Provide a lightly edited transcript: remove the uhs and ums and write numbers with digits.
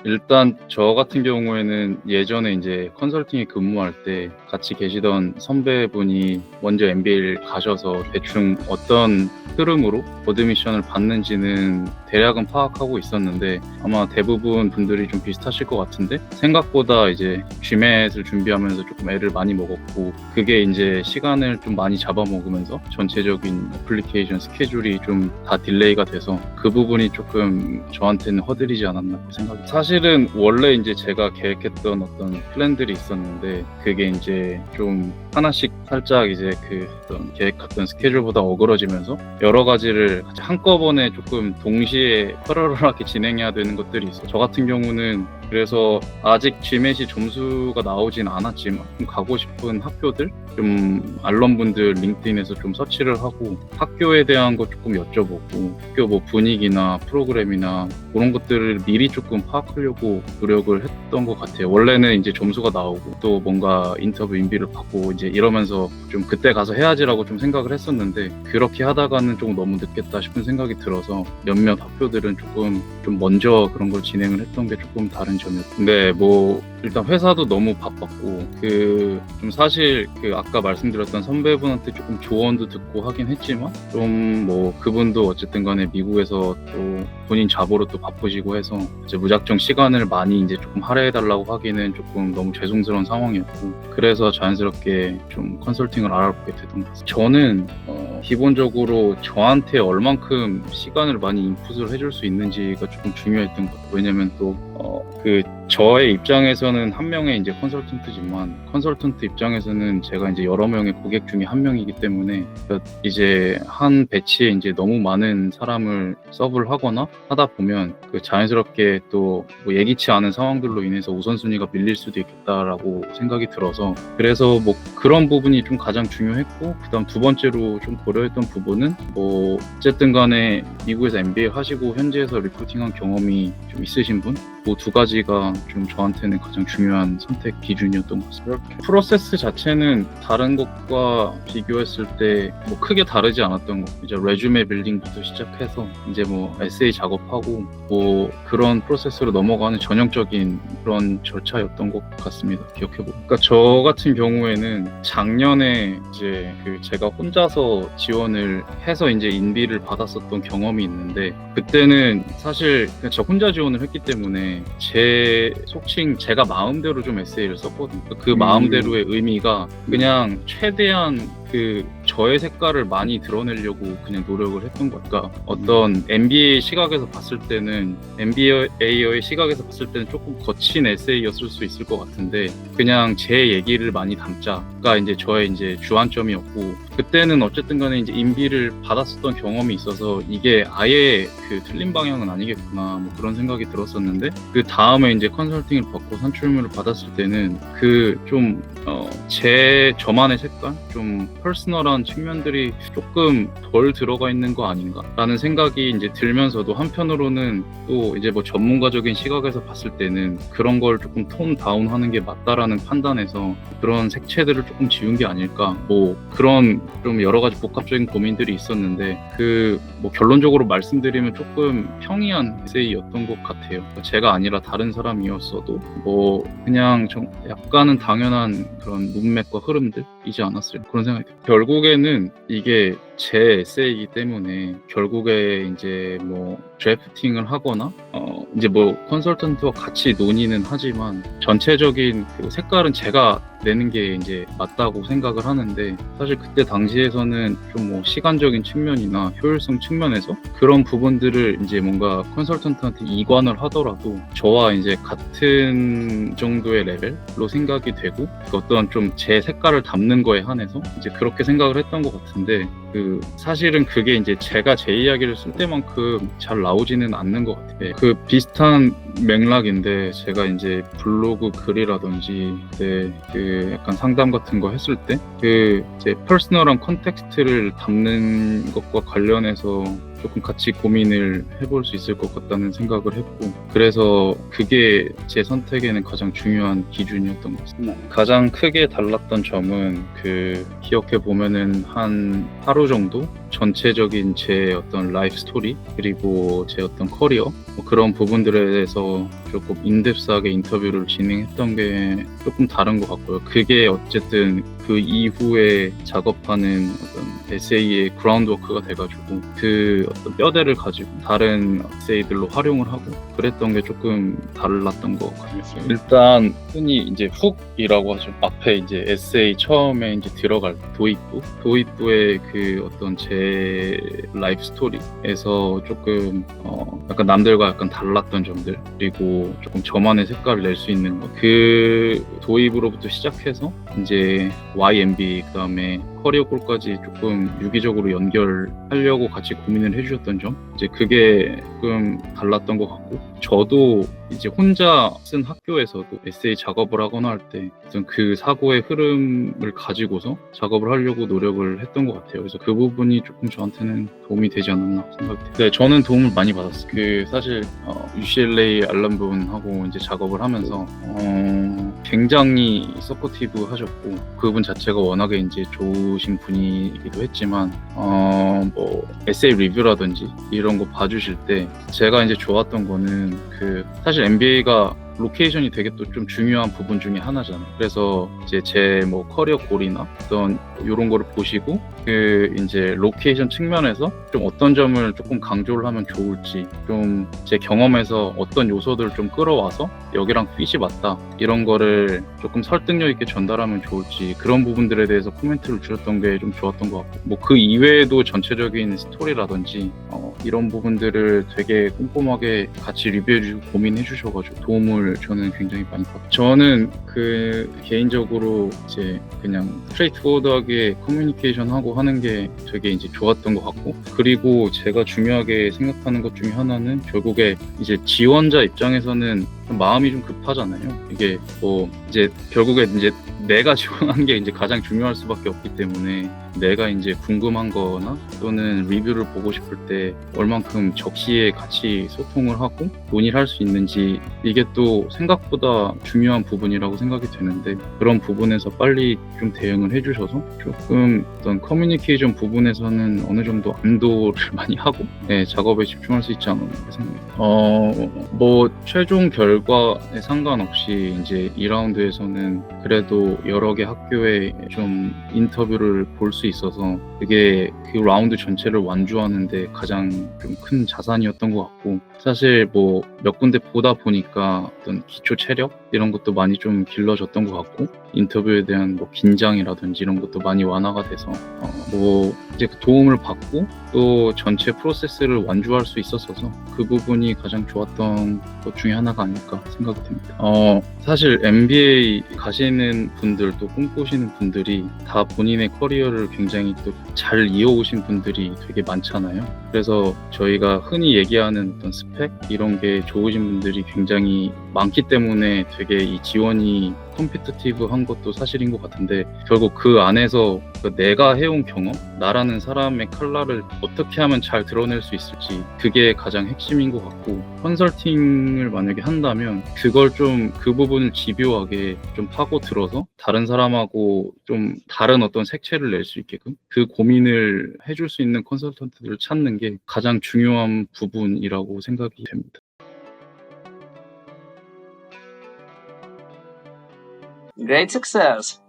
일단 저 같은 경우에는 예전에 이제 컨설팅에 근무할 때 같이 계시던 선배분이 먼저 MBA를 가셔서 대충 어떤 흐름으로 보드 미션을 받는지는 대략은 파악하고 있었는데 아마 대부분 분들이 좀 비슷하실 것 같은데 생각보다 이제 GMAT을 준비하면서 조금 애를 많이 먹었고 그게 이제 시간을 좀 많이 잡아먹으면서 전체적인 애플리케이션 스케줄이 좀 다 딜레이가 돼서 그 부분이 조금 저한테는 허들이지 않았나 생각이 사실은 원래 이제 제가 계획했던 어떤 플랜들이 있었는데 그게 이제 좀 하나씩 살짝 이제 그 어떤 계획했던 스케줄보다 어그러지면서 여러 가지를 같이 한꺼번에 조금 동시에 패러럴하게 진행해야 되는 것들이 있어요. 저 같은 경우는 그래서 아직 GMAT 점수가 나오진 않았지만 좀 가고 싶은 학교들 좀 알럼분들 링크드인에서 좀 서치를 하고 학교에 대한 거 조금 여쭤보고 학교 뭐 분위기나 프로그램이나 그런 것들을 미리 조금 파악하려고 노력을 했던 것 같아요. 원래는 이제 점수가 나오고 또 뭔가 인터뷰 인비를 받고 이제 이러면서 좀 그때 가서 해야지라고 좀 생각을 했었는데 그렇게 하다가는 조금 너무 늦겠다 싶은 생각이 들어서 몇몇 학교들은 조금 좀 먼저 그런 걸 진행을 했던 게 조금 다른 점이었고 근데 뭐 일단 회사도 너무 바빴고 그 좀 사실 그 아까 말씀드렸던 선배분한테 조금 조언도 듣고 하긴 했지만 좀 뭐 그분도 어쨌든 간에 미국에서 또 본인 잡으로 또 바쁘시고 해서 이제 무작정 시간을 많이 이제 조금 할애해달라고 하기는 조금 너무 죄송스러운 상황이었고 그래서 자연스럽게 좀 컨설팅을 알아보게 되던 것 같습니다. 저는 기본적으로 저한테 얼만큼 시간을 많이 인풋을 해줄 수 있는지가 조금 중요했던 것 같아요. 왜냐면 또 그 저의 입장에서는 한 명의 이제 컨설턴트지만 컨설턴트 입장에서는 제가 이제 여러 명의 고객 중에 한 명이기 때문에 이제 한 배치에 이제 너무 많은 사람을 서브를 하거나 하다 보면 그 자연스럽게 또 뭐 예기치 않은 상황들로 인해서 우선순위가 밀릴 수도 있겠다라고 생각이 들어서 그래서 뭐 그런 부분이 좀 가장 중요했고 그다음 두 번째로 좀 고려했던 부분은 뭐 어쨌든 간에 미국에서 MBA 하시고 현지에서 리크루팅한 경험이 좀 있으신 분 그 두 가지가 좀 저한테는 가장 중요한 선택 기준이었던 것 같습니다. 프로세스 자체는 다른 것과 비교했을 때 뭐 크게 다르지 않았던 것 이제 레주메 빌딩부터 시작해서 이제 뭐 에세이 작업하고 뭐 그런 프로세스로 넘어가는 전형적인 그런 절차였던 것 같습니다. 기억해보면. 그러니까 저 같은 경우에는 작년에 이제 그 제가 혼자서 지원을 해서 이제 인비를 받았었던 경험이 있는데 그때는 사실 그냥 저 혼자 지원을 했기 때문에 제 속칭 제가 마음대로 좀 에세이를 썼거든요. 그 마음대로의 의미가 그냥 최대한 그 저의 색깔을 많이 드러내려고 그냥 노력을 했던 것 같아요. 어떤 MBA 시각에서 봤을 때는 MBA의 시각에서 봤을 때는 조금 거친 에세이였을 수 있을 것 같은데 그냥 제 얘기를 많이 담자가 이제 저의 이제 주안점이었고 그때는 어쨌든 간에 이제 인비를 받았었던 경험이 있어서 이게 아예 그 틀린 방향은 아니겠구나 뭐 그런 생각이 들었었는데 그 다음에 이제 컨설팅을 받고 산출물을 받았을 때는 그 좀 제 저만의 색깔 좀 퍼스널한 측면들이 조금 덜 들어가 있는 거 아닌가라는 생각이 이제 들면서도 한편으로는 또 이제 뭐 전문가적인 시각에서 봤을 때는 그런 걸 조금 톤 다운하는 게 맞다라는 판단에서 그런 색채들을 조금 지운 게 아닐까 뭐 그런 좀 여러 가지 복합적인 고민들이 있었는데 그 뭐 결론적으로 말씀드리면 조금 평이한 에세이였던 것 같아요. 제가 아니라 다른 사람이었어도 뭐 그냥 좀 약간은 당연한 그런 문맥과 흐름들이지 않았을까 그런 생각이 들어요. 결국에는 이게 제 에세이이기 때문에 결국에 이제 뭐 드래프팅을 하거나 이제 뭐 컨설턴트와 같이 논의는 하지만 전체적인 그 색깔은 제가 내는 게 이제 맞다고 생각을 하는데 사실 그때 당시에서는 좀 뭐 시간적인 측면이나 효율성 측면에서 그런 부분들을 이제 뭔가 컨설턴트한테 이관을 하더라도 저와 이제 같은 정도의 레벨로 생각이 되고 어떤 좀 제 색깔을 담는 거에 한해서 이제 그렇게 생각을 했던 것 같은데 그 사실은 그게 이제 제가 제 이야기를 쓸 때만큼 잘 나오지는 않는 것 같아요. 그 비슷한 맥락인데 제가 이제 블로그 글이라든지 그 약간 상담 같은 거 했을 때 그 이제 퍼스널한 컨텍스트를 담는 것과 관련해서 조금 같이 고민을 해볼 수 있을 것 같다는 생각을 했고 그래서 그게 제 선택에는 가장 중요한 기준이었던 것 같습니다. 가장 크게 달랐던 점은 그 기억해 보면은 한 하루 정도 전체적인 제 어떤 라이프 스토리 그리고 제 어떤 커리어 뭐 그런 부분들에 대해서 조금 인덱스하게 인터뷰를 진행했던 게 조금 다른 것 같고요. 그게 어쨌든 그 이후에 작업하는 어떤 에세이의 그라운드워크가 돼가지고 그 어떤 뼈대를 가지고 다른 에세이들로 활용을 하고 그랬던 게 조금 달랐던 것 같아요. 일단 흔히 이제 훅이라고 하죠. 앞에 이제 에세이 처음에 이제 들어갈 도입부의 그 어떤 제 라이프 스토리에서 조금 약간 남들과 약간 달랐던 점들 그리고 조금 저만의 색깔을 낼 수 있는 것 그 도입으로부터 시작해서 이제 YMB 그다음에 커리어 골까지 조금 유기적으로 연결하려고 같이 고민을 해주셨던 점 이제 그게 조금 달랐던 것 같고 저도 이제 혼자 쓴 학교에서도 에세이 작업을 하거나 할 때 그 사고의 흐름을 가지고서 작업을 하려고 노력을 했던 것 같아요. 그래서 그 부분이 조금 저한테는 도움이 되지 않았나 생각해요. 네, 저는 도움을 많이 받았어요. 그 사실 UCLA 알람 분하고 이제 작업을 하면서 굉장히 서포티브 하셨고 그분 자체가 워낙에 이제 좋으신 분이기도 했지만 뭐 에세이 리뷰라든지 이런 거 봐주실 때 제가 이제 좋았던 거는 그 사실 MBA가 로케이션이 되게 또 좀 중요한 부분 중에 하나잖아요. 그래서 이제 제 뭐 커리어 골이나 어떤 이런 거를 보시고 그 이제 로케이션 측면에서 좀 어떤 점을 조금 강조를 하면 좋을지 좀 제 경험에서 어떤 요소들을 좀 끌어와서 여기랑 핏이 맞다 이런 거를 조금 설득력 있게 전달하면 좋을지 그런 부분들에 대해서 코멘트를 주셨던 게 좀 좋았던 것 같고 뭐 그 이외에도 전체적인 스토리라든지 이런 부분들을 되게 꼼꼼하게 같이 리뷰해주고 고민해주셔가지고 도움을 저는 굉장히 많이 받았어요. 저는 그 개인적으로 이제 그냥 스트레이트포워드하게 커뮤니케이션하고 하는 게 되게 이제 좋았던 것 같고 그리고 제가 중요하게 생각하는 것 중에 하나는 결국에 이제 지원자 입장에서는 마음이 좀 급하잖아요. 이게 뭐 이제 결국에 이제 내가 지원한 게 이제 가장 중요할 수밖에 없기 때문에 내가 이제 궁금한 거나 또는 리뷰를 보고 싶을 때 얼만큼 적시에 같이 소통을 하고 논의를 할 수 있는지 이게 또 생각보다 중요한 부분이라고 생각이 되는데 그런 부분에서 빨리 좀 대응을 해주셔서 조금 어떤 커뮤니케이션 부분에서는 어느 정도 안도를 많이 하고 네, 작업에 집중할 수 있지 않았나 생각해요. 뭐 최종 결과에 상관없이 이제 2라운드에서는 그래도 여러 개 학교에 좀 인터뷰를 볼 수 있어서 그게 그 라운드 전체를 완주하는데 가장 좀 큰 자산이었던 것 같고 사실 뭐 몇 군데 보다 보니까 어떤 기초 체력 이런 것도 많이 좀 길러졌던 것 같고 인터뷰에 대한 뭐 긴장이라든지 이런 것도 많이 완화가 돼서 뭐 이제 그 도움을 받고 또 전체 프로세스를 완주할 수 있었어서 그 부분이 가장 좋았던 것 중에 하나가 아닐까 생각이 듭니다. 사실 MBA 가시는 분들 또 꿈꾸시는 분들이 다 본인의 커리어를 굉장히 또 잘 이어오신 분들이 되게 많잖아요. 그래서 저희가 흔히 얘기하는 어떤 스펙 이런 게 좋으신 분들이 굉장히 많기 때문에 되게 이 지원이 컴피티티브한 것도 사실인 것 같은데 결국 그 안에서 내가 해온 경험, 나라는 사람의 칼라를 어떻게 하면 잘 드러낼 수 있을지 그게 가장 핵심인 것 같고 컨설팅을 만약에 한다면 그걸 좀 그 부분을 집요하게 좀 파고들어서 다른 사람하고 좀 다른 어떤 색채를 낼 수 있게끔 그 고민을 해줄 수 있는 컨설턴트들을 찾는 게 가장 중요한 부분이라고 생각이 됩니다. Great success!